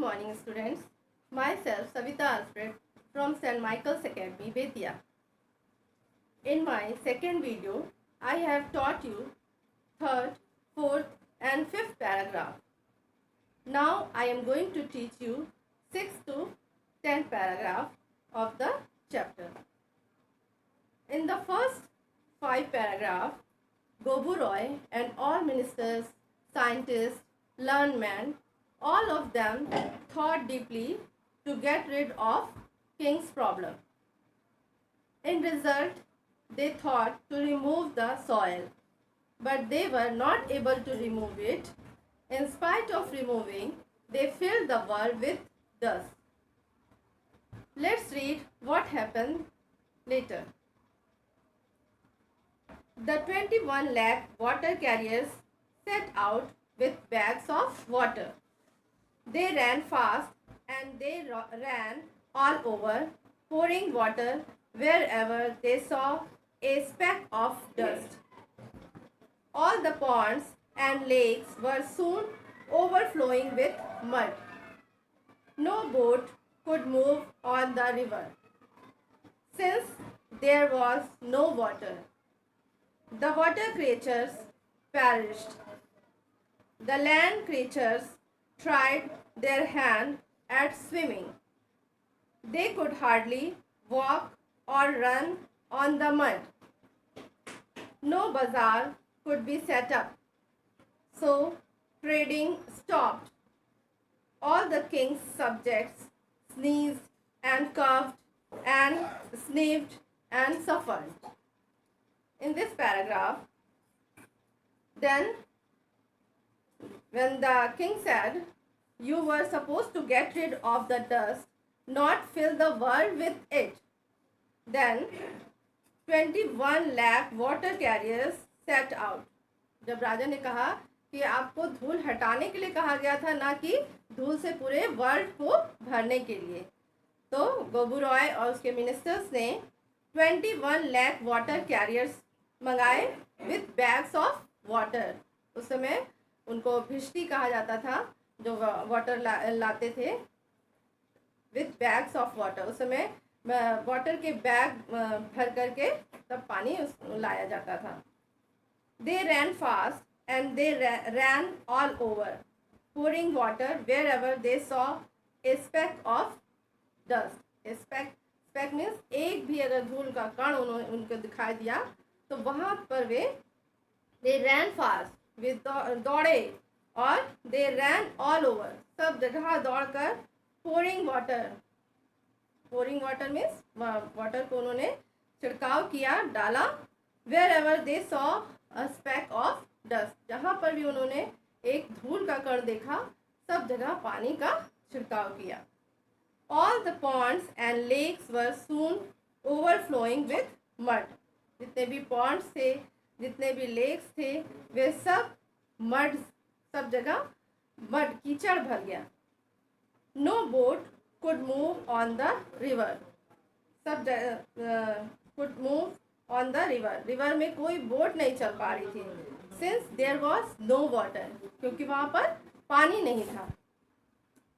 morning, students. Myself, Savita Alfred from St. Michael's Academy, Betia. In my second video, I have taught you third, fourth, and fifth paragraph. Now I am going to teach you 6th to 10th paragraph of the chapter. In the first 5 paragraphs, Gobu Roy and all ministers, scientists, learned men, all of them thought deeply to get rid of King's problem. In result, they thought to remove the soil, but they were not able to remove it. In spite of removing, they filled the world with dust. Let's read what happened later. The 21 lakh water carriers set out with bags of water. They ran fast and they ran all over, pouring water wherever they saw a speck of dust. All the ponds and lakes were soon overflowing with mud. No boat could move on the river, since there was no water. The water creatures perished. The land creatures tried their hand at swimming. They could hardly walk or run on the mud. No bazaar could be set up, so trading stopped. All the king's subjects sneezed and coughed and sniffed and suffered. In this paragraph, then when the king said, "You were supposed to get rid of the dust, not fill the world with it," then 21 lakh water carriers set out. जब राजा ने कहा कि आपको धूल हटाने के लिए कहा गया था, ना कि धूल से पूरे वर्ल्ड को भरने के लिए, तो गोबू रॉय और उसके मिनिस्टर्स ने 21 लाख वाटर कैरियर्स मंगाए विथ बैग्स ऑफ वाटर. उस समय उनको भिष्टी कहा जाता था, जो वाटर लाते थे विथ बैग्स ऑफ वाटर. उस समय वाटर के बैग भर करके तब पानी लाया जाता था. दे रैन fast and they ran all over, pouring water wherever they saw a speck of dust. A speck means एक भी अगर धूल का कण उनको दिखाई दिया तो वहाँ पर वे they ran fast, वे दौड़े, और they ran all over, सब जगह दौड़कर pouring water means water को उन्होंने छिड़काव किया, डाला. wherever they saw a speck of dust, जहाँ पर भी उन्होंने एक धूल का कण देखा, सब जगह पानी का छिड़काव किया. All the ponds and lakes were soon overflowing with mud. जितने भी पॉन्ड्स थे, जितने भी लेक्स थे, वे सब मड, सब जगह मड, कीचड़ भर गया. No boat could move on the river. सब could move on the river. River में कोई बोट नहीं चल पा रही थी. Since there was no water, क्योंकि वहाँ पर पानी नहीं था.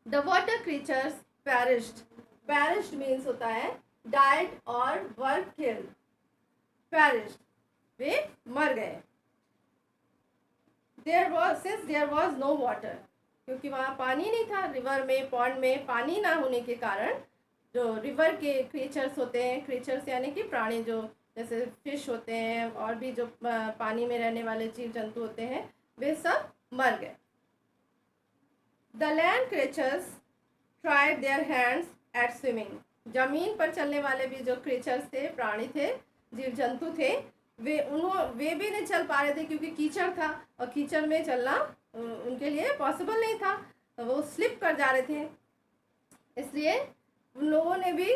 The water creatures perished. Perished means होता है died or were killed. Perished, वे मर गए. Since there was no water, क्योंकि वहाँ पानी नहीं था. रिवर में, पॉन्ड में पानी ना होने के कारण जो रिवर के क्रीचर्स होते हैं, क्रीचर्स यानी कि प्राणी, जो जैसे फिश होते हैं और भी जो पानी में रहने वाले जीव जंतु होते हैं, वे सब मर गए. The land creatures tried their hands eight swimming. जमीन पर चलने वाले भी जो क्रीचर्स थे, प्राणी थे, जीव जंतु थे, वे भी नहीं चल पा रहे थे, क्योंकि कीचड़ था और कीचड़ में चलना उनके लिए पॉसिबल नहीं था. तो वो स्लिप कर जा रहे थे. इसलिए उन लोगों ने भी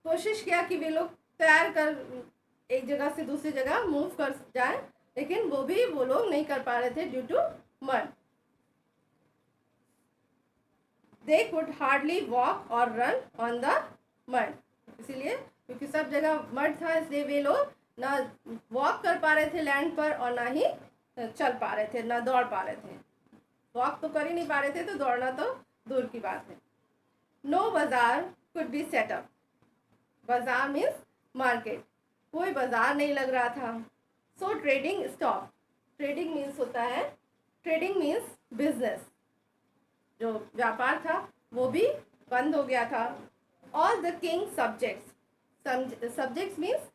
कोशिश किया कि वे लोग तैर कर एक जगह से दूसरी जगह मूव कर जाए, लेकिन वो लोग नहीं कर पा रहे थे due to mud. They could hardly walk और रन ऑन द मड. इसीलिए क्योंकि सब जगह मड था, इसलिए वे लोग ना वॉक कर पा रहे थे लैंड पर और ना ही चल पा रहे थे, ना दौड़ पा रहे थे. वॉक तो कर ही नहीं पा रहे थे, तो दौड़ना तो दूर की बात है. No bazaar could be set up. Bazaar means market. कोई बाजार नहीं लग रहा था. So trading stopped. Trading means होता है, trading means business. जो व्यापार था वो भी बंद हो गया था. All the king's subjects. Subjects means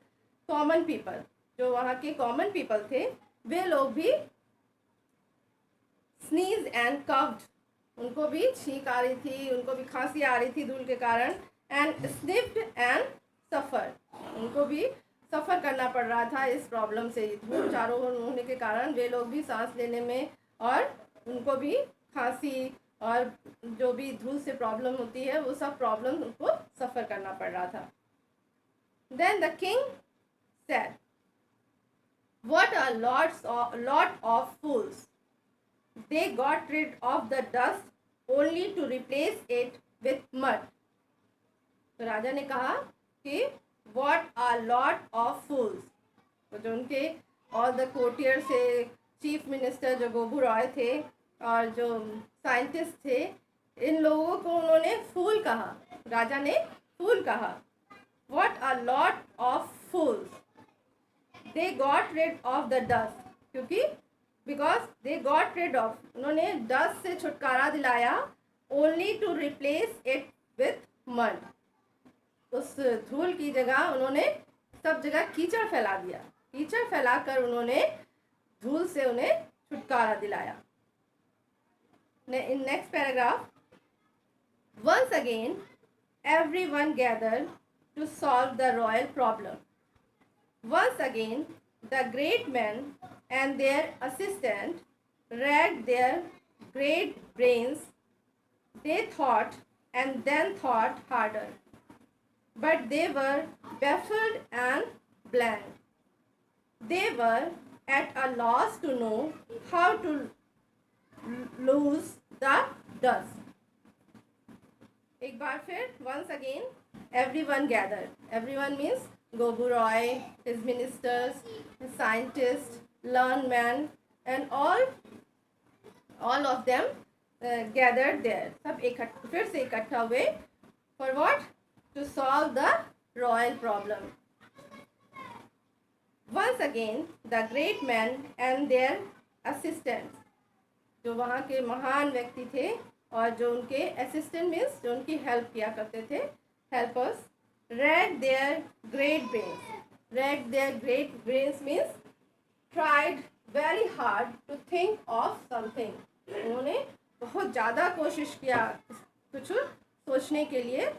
common people. जो वहाँ के common people थे वे लोग भी sneeze and coughed. उनको भी छींक आ रही थी, उनको भी खांसी आ रही थी धूल के कारण. And sniffed and suffered. उनको भी सफ़र करना पड़ रहा था इस प्रॉब्लम से. धूल चारों ओर होने के कारण वे लोग भी सांस लेने में और उनको भी खांसी और जो भी धूल से प्रॉब्लम होती है वो सब प्रॉब्लम उनको सफ़र करना पड़ रहा था. Then the king said, "What a lot of fools! They got rid of the dust only to replace it with mud." तो राजा ने कहा कि What a lot of fools! तो जो उनके all the courtiers थे, चीफ मिनिस्टर जो गोबू रॉय थे और जो साइंटिस्ट थे, इन लोगों को उन्होंने फूल कहा. राजा ने फूल कहा. What a lot of fools! They got rid of the dust. क्योंकि because they got rid of, उन्होंने dust से छुटकारा दिलाया only to replace it with mud. उस धूल की जगह उन्होंने सब जगह कीचड़ फैला दिया. कीचड़ फैलाकर उन्होंने धूल से उन्हें छुटकारा दिलाया. In next paragraph, once again everyone gathered to solve the royal problem. Once again the great men and their assistant racked their great brains. They thought and then thought harder. But they were baffled and blank. They were at a loss to know how to lose the dust. एक बार फिर once again everyone gathered. Everyone means Gobu Roy, his ministers, his scientists, learned men, and all of them gathered there. सब फिर से इकट्ठा हुए. For what? To solve the royal problem. Once again the great men and their assistants, जो वहाँ के महान व्यक्ति थे और जो उनके assistant means जो उनकी help किया करते थे, helpers, racked their great brains. Racked their great brains means tried very hard to think of something. उन्होंने बहुत ज़्यादा कोशिश किया कुछ सोचने के लिए.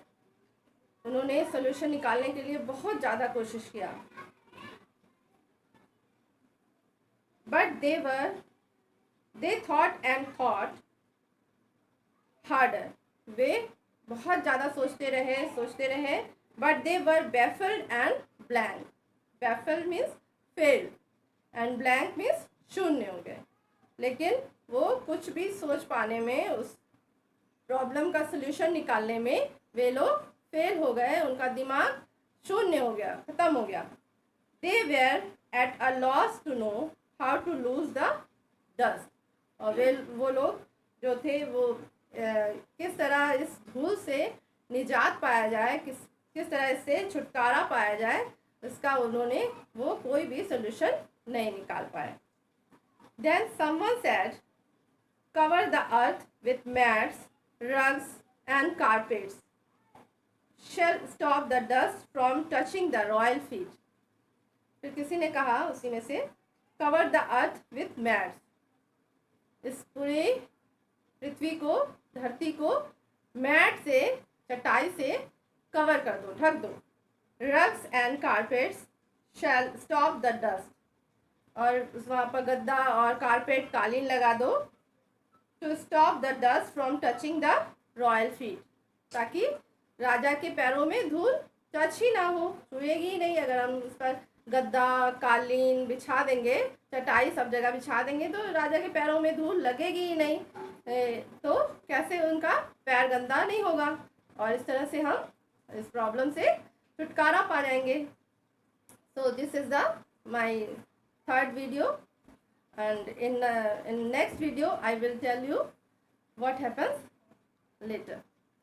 उन्होंने सोल्यूशन निकालने के लिए बहुत ज़्यादा कोशिश किया. But they thought and thought harder. वे बहुत ज़्यादा सोचते रहे. But they were baffled and blank. Baffled means failed and blank means शून्य हो गए. लेकिन वो कुछ भी सोच पाने में, उस प्रॉब्लम का सोल्यूशन निकालने में वे लोग फेल हो गए. उनका दिमाग शून्य हो गया, खत्म हो गया. They were at a loss to know how to lose the dust. और वो लोग जो थे वो किस तरह इस धूल से निजात पाया जाए, किस तरह इससे छुटकारा पाया जाए, इसका उन्होंने वो कोई भी सोल्यूशन नहीं निकाल पाए. Then someone said, "Cover the earth with mats, rugs and carpets. Shall stop the dust from touching the royal feet." फिर किसी ने कहा उसी में से, "Cover the earth with mats." इस पूरी पृथ्वी को, धरती को मैट से, चटाई से कवर कर दो, ढक दो. Rugs and carpets shall stop the dust. और वहाँ पर गद्दा और कारपेट, कालीन लगा दो. To stop the dust from touching the royal feet. ताकि राजा के पैरों में धूल टच ही ना हो, छुएगी ही नहीं. अगर हम उस पर गद्दा, कालीन बिछा देंगे, चटाई सब जगह बिछा देंगे तो राजा के पैरों में धूल लगेगी ही नहीं. तो कैसे उनका पैर गंदा नहीं होगा. और इस तरह से हम इस प्रॉब्लम से छुटकारा पा जाएंगे. So this is the my third video, and in next video I will tell you what happens later.